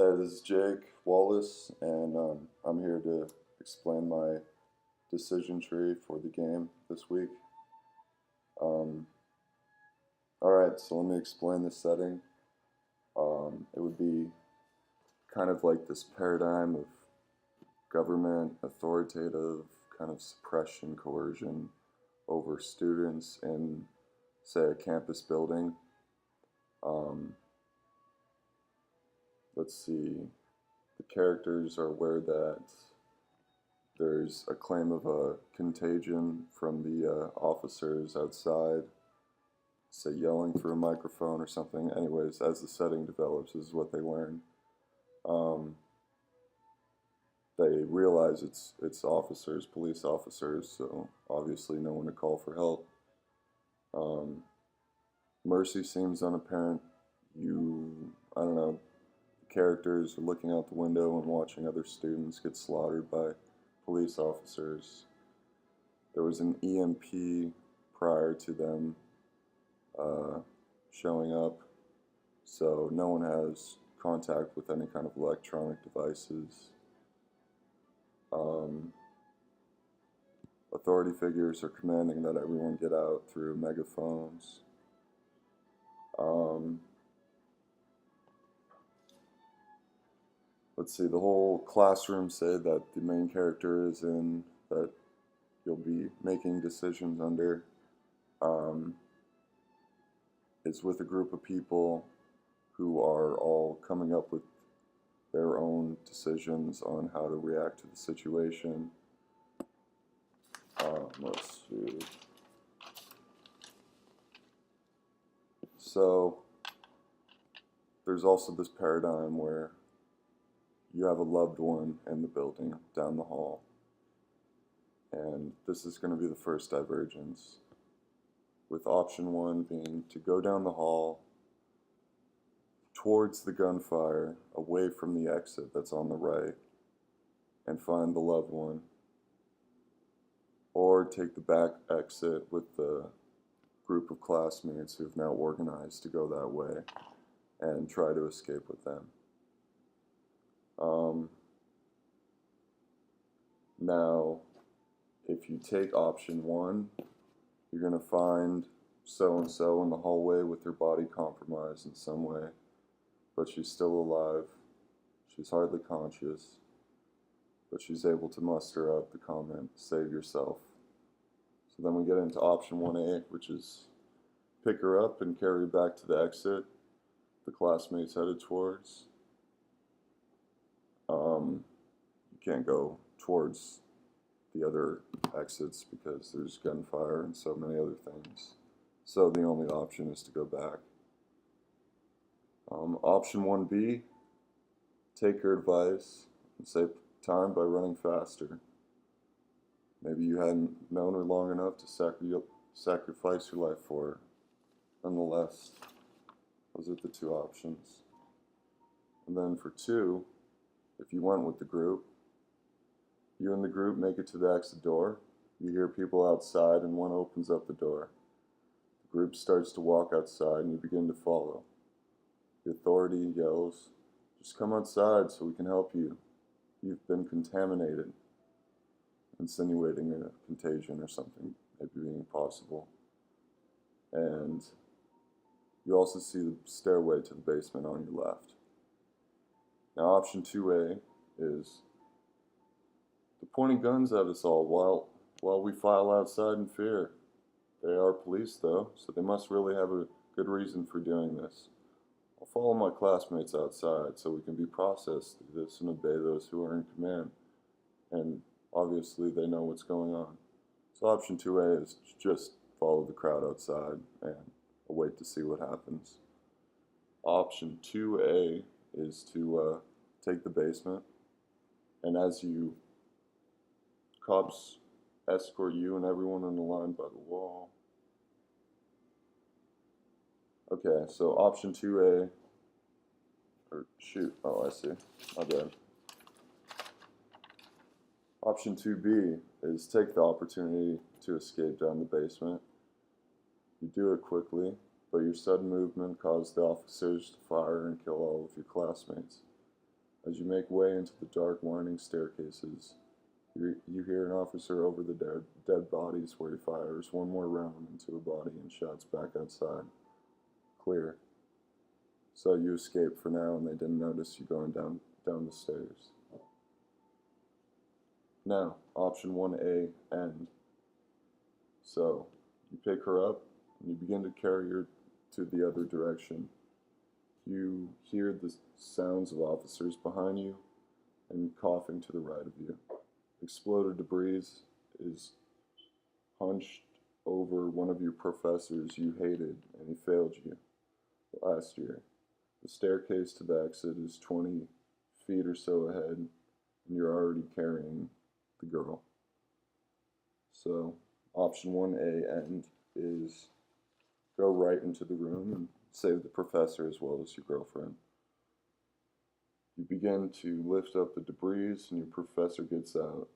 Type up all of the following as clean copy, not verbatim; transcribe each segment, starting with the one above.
This is Jake Wallace, and I'm here to explain my decision tree for the game this week. Um, Alright, so let me explain the setting. It would be kind of like this paradigm of government, authoritative, kind of suppression, coercion over students in, say, a campus building. Um, let's see, the characters are aware that there's a claim of a contagion from the officers outside, say yelling through a microphone or something. Anyways, as the setting develops, this is what they learn. Um, they realize it's officers, police officers, so obviously no one to call for help. Um, Mercy seems unapparent. I don't know, the characters are looking out the window and watching other students get slaughtered by police officers. There was an EMP prior to them uh, showing up, so no one has contact with any kind of electronic devices. Um, Authority figures are commanding that everyone get out through megaphones. Um, let's see, the whole classroom say that the main character is in, that you'll be making decisions under. Um, it's with a group of people who are all coming up with their own decisions on how to react to the situation. Let's see. So there's also this paradigm where you have a loved one in the building down the hall, and this is going to be the first divergence, with option one being to go down the hall towards the gunfire, away from the exit that's on the right, and find the loved one, or take the back exit with the group of classmates who've now organized to go that way and try to escape with them. Now, if you take option one, you're going to find so-and-so in the hallway with her body compromised in some way, but she's still alive. She's hardly conscious, but she's able to muster up the comment, "Save yourself." So then we get into option 1A, which is pick her up and carry her back to the exit the classmates headed towards. You can't go towards the other exits because there's gunfire and so many other things. So the only option is to go back. Option 1B, take her advice and save time by running faster. Maybe you hadn't known her long enough to sacrifice your life for her. Nonetheless, those are the two options. And then for 2, if you went with the group, you and the group make it to the exit door. You hear people outside and one opens up the door. The group starts to walk outside and you begin to follow. The authority yells, "Just come outside so we can help you. You've been contaminated," insinuating a contagion or something maybe being possible. And you also see the stairway to the basement on your left. Now option 2A is they're pointing guns at us all while we file outside in fear. They are police though, so they must really have a good reason for doing this. I'll follow my classmates outside so we can be processed through this and obey those who are in command. And obviously they know what's going on. So option 2A is just follow the crowd outside and wait to see what happens. Option 2A is to take the basement, and as cops escort you and everyone in the line by the wall. Okay, so option 2A, or shoot, oh I see, my bad. Option 2B is take the opportunity to escape down the basement. You do it quickly, but your sudden movement caused the officers to fire and kill all of your classmates. As you make way into the dark, winding staircases, you hear an officer over the dead bodies where he fires one more round into a body and shouts back outside. Clear. So you escape for now, and they didn't notice you going down the stairs. Now, option 1A, end. So, you pick her up, and you begin to carry her to the other direction. You hear the sounds of officers behind you and coughing to the right of you. Exploded debris is hunched over one of your professors you hated, and he failed you last year. The staircase to the exit is 20 feet or so ahead, and you're already carrying the girl. So, option 1A, end, is go right into the room and save the professor as well as your girlfriend. You begin to lift up the debris, and your professor gets out.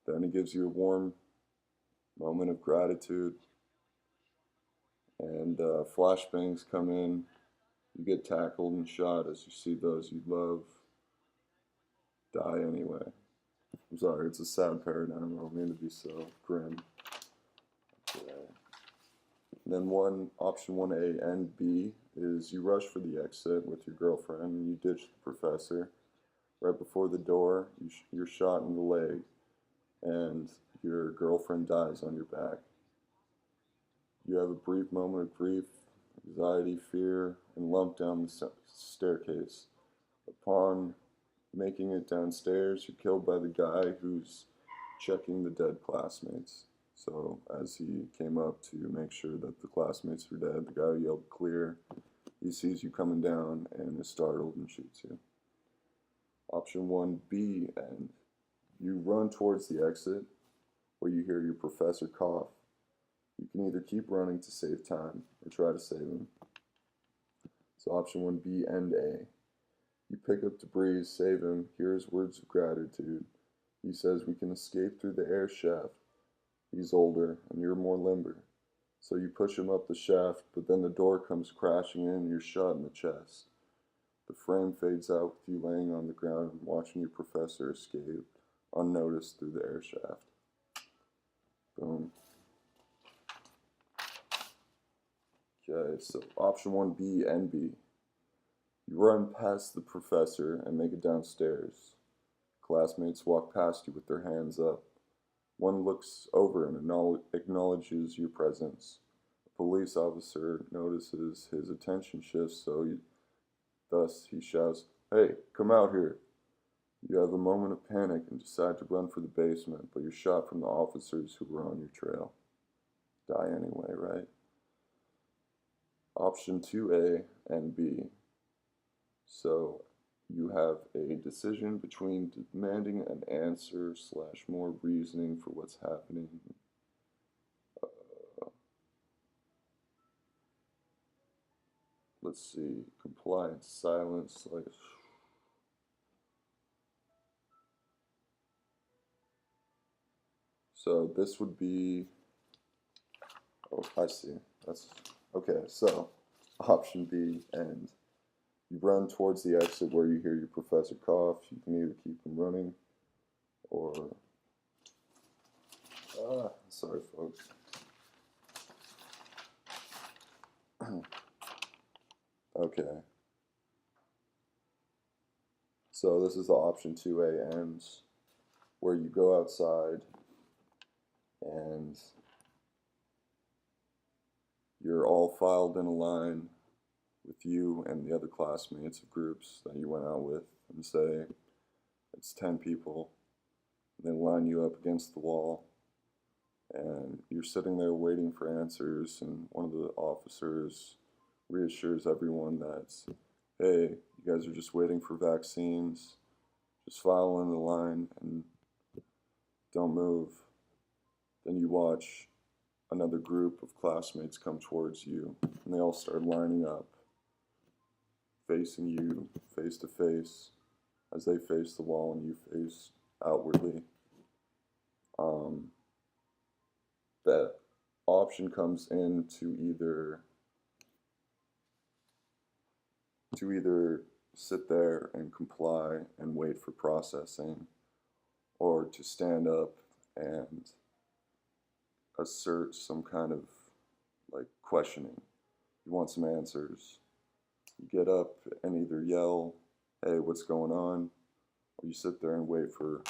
Then he gives you a warm moment of gratitude, and flashbangs come in. You get tackled and shot as you see those you love die anyway. I'm sorry, it's a sad paradigm. I don't mean to be so grim. Okay. Then option 1A and B is you rush for the exit with your girlfriend and you ditch the professor. Right before the door, you're shot in the leg and your girlfriend dies on your back. You have a brief moment of grief, anxiety, fear, and lump down the staircase. Upon making it downstairs, you're killed by the guy who's checking the dead classmates. So as he came up to make sure that the classmates were dead, the guy yelled clear. He sees you coming down and is startled and shoots you. Option 1B, and you run towards the exit where you hear your professor cough. You can either keep running to save time or try to save him. So option 1B and A. You pick up debris, save him, hear his words of gratitude. He says we can escape through the air shaft. He's older, and you're more limber. So you push him up the shaft, but then the door comes crashing in and you're shot in the chest. The frame fades out with you laying on the ground and watching your professor escape unnoticed through the air shaft. Boom. Okay, so option 1B and B. You run past the professor and make it downstairs. Classmates walk past you with their hands up. One looks over and acknowledges your presence. A police officer notices his attention shifts, thus he shouts, "Hey, come out here." You have a moment of panic and decide to run for the basement, but you're shot from the officers who were on your trail. Die anyway, right? Option 2A and B. So you have a decision between demanding an answer / more reasoning for what's happening. Let's see, compliance, silence, So this would be, oh, I see. That's, okay, so option B, and you run towards the exit where you hear your professor cough. You can either keep him running or, sorry folks. Okay. So this is the option 2A ends, where you go outside and you're all filed in a line with you and the other classmates of groups that you went out with, and say it's 10 people. They line you up against the wall, and you're sitting there waiting for answers, and one of the officers reassures everyone that, hey, you guys are just waiting for vaccines, just file in the line and don't move. Then you watch another group of classmates come towards you, and they all start lining up, facing you face to face as they face the wall and you face outwardly. That option comes in to either sit there and comply and wait for processing, or to stand up and assert some kind of like questioning. You want some answers. You get up and either yell, "Hey, what's going on?" or you sit there and wait for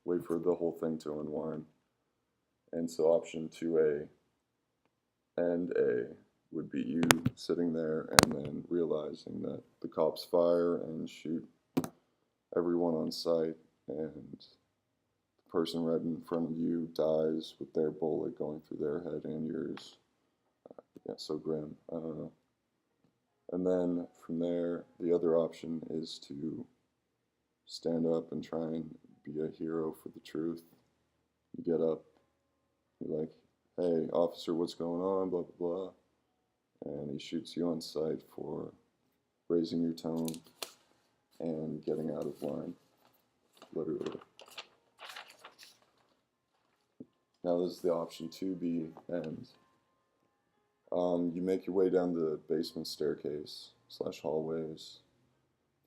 the whole thing to unwind. And so option 2A and A would be you sitting there and then realizing that the cops fire and shoot everyone on sight, and the person right in front of you dies with their bullet going through their head and yours. Yeah, so grim. I don't know. And then from there, the other option is to stand up and try and be a hero for the truth. You get up, you're like, "Hey, officer, what's going on?" Blah, blah, blah. And he shoots you on sight for raising your tone and getting out of line, literally. Now, this is the option 2B, and you make your way down the basement staircase / hallways.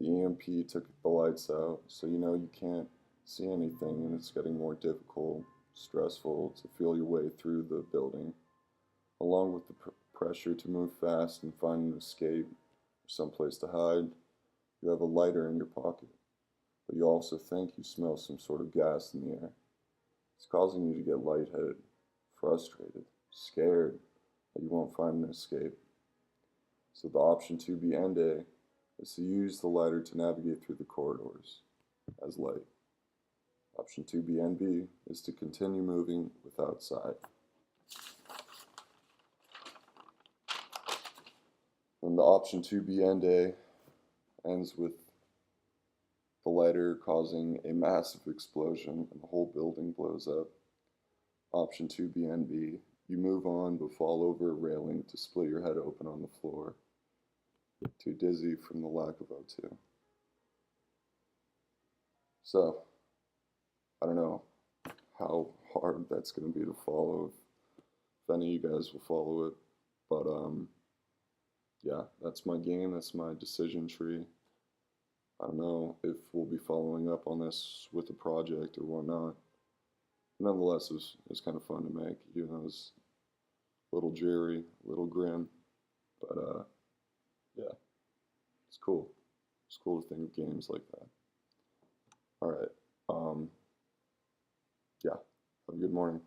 The EMP took the lights out, so you know you can't see anything, and it's getting more difficult, stressful to feel your way through the building, along with the pressure to move fast and find an escape or someplace to hide. You have a lighter in your pocket, but you also think you smell some sort of gas in the air. It's causing you to get lightheaded, frustrated, scared that you won't find an escape. So the option 2B and A is to use the lighter to navigate through the corridors as light. Option 2B and B is to continue moving without sight. And the option 2B and A ends with the lighter causing a massive explosion and the whole building blows up. Option 2B and B, you move on but fall over a railing to split your head open on the floor, too dizzy from the lack of O2. So, I don't know how hard that's going to be to follow, if any of you guys will follow it, but yeah, that's my game, that's my decision tree. I don't know if we'll be following up on this with a project or whatnot. Nonetheless, it was kind of fun to make, even though it was a little dreary, a little grim, but yeah, it's cool. It's cool to think of games like that. All right, yeah, have a good morning.